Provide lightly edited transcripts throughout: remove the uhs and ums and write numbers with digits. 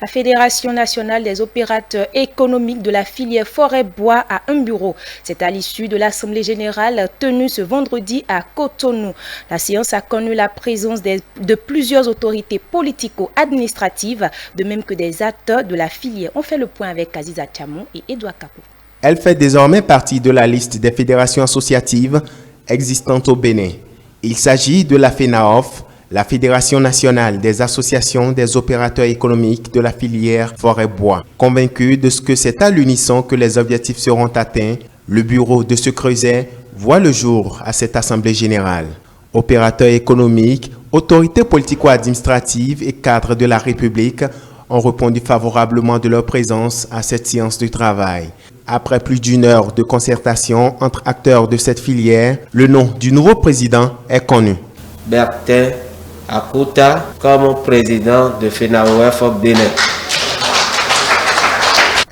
La Fédération nationale des opérateurs économiques de la filière forêt-bois a un bureau. C'est à l'issue de l'Assemblée générale tenue ce vendredi à Cotonou. La séance a connu la présence de plusieurs autorités politico-administratives, de même que des acteurs de la filière. On fait le point avec Aziza Chamon et Edouard Capou. Elle fait désormais partie de la liste des fédérations associatives existantes au Bénin. Il s'agit de la FENAOF, la Fédération nationale des associations des opérateurs économiques de la filière forêt-bois. Convaincu de ce que c'est à l'unisson que les objectifs seront atteints, le bureau de ce creuset voit le jour à cette assemblée générale. Opérateurs économiques, autorités politico-administratives et cadres de la République ont répondu favorablement de leur présence à cette séance de travail. Après plus d'une heure de concertation entre acteurs de cette filière, le nom du nouveau président est connu. Bertin Akouta comme président de FENAOF au Bénin.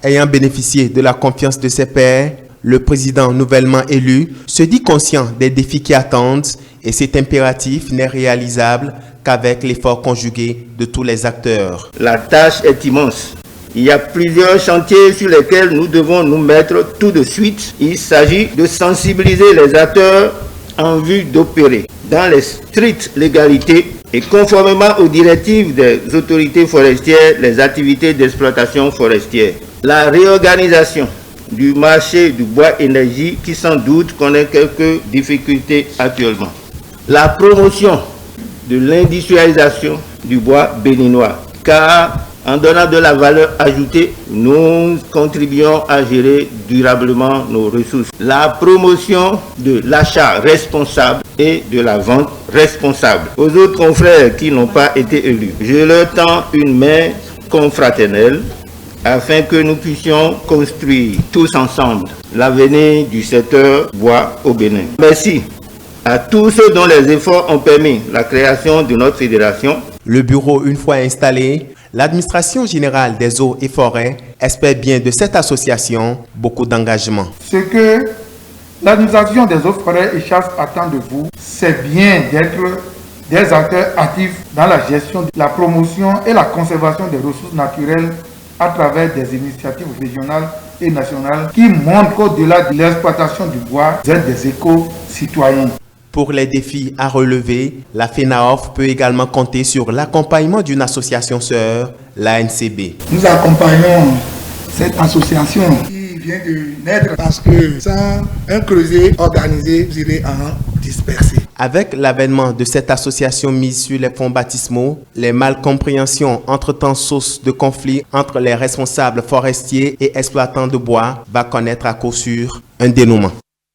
Ayant bénéficié de la confiance de ses pairs, le président nouvellement élu se dit conscient des défis qui attendent et cet impératif n'est réalisable qu'avec l'effort conjugué de tous les acteurs. La tâche est immense. Il y a plusieurs chantiers sur lesquels nous devons nous mettre tout de suite. Il s'agit de sensibiliser les acteurs en vue d'opérer dans les strictes légalités et conformément aux directives des autorités forestières les activités d'exploitation forestière. La réorganisation du marché du bois énergie qui sans doute connaît quelques difficultés actuellement. La promotion de l'industrialisation du bois béninois, car en donnant de la valeur ajoutée, nous contribuons à gérer durablement nos ressources. La promotion de l'achat responsable et de la vente responsable. Aux autres confrères qui n'ont pas été élus, je leur tends une main confraternelle afin que nous puissions construire tous ensemble l'avenir du secteur bois au Bénin. Merci à tous ceux dont les efforts ont permis la création de notre fédération. Le bureau, une fois installé, l'administration générale des eaux et forêts espère bien de cette association beaucoup d'engagement. Ce que l'administration des eaux, forêts et chasses attend de vous, c'est bien d'être des acteurs actifs dans la gestion, la promotion et la conservation des ressources naturelles à travers des initiatives régionales et nationales qui montrent qu'au-delà de l'exploitation du bois, vous êtes des éco-citoyens. Pour les défis à relever, la FENAOF peut également compter sur l'accompagnement d'une association sœur, l'ANCB. Nous accompagnons cette association qui vient de naître parce que sans un creuset organisé, vous irez en disperser. Avec l'avènement de cette association mise sur les fonds baptismaux, les malcompréhensions entre-temps source de conflits entre les responsables forestiers et exploitants de bois va connaître à coup sûr un dénouement.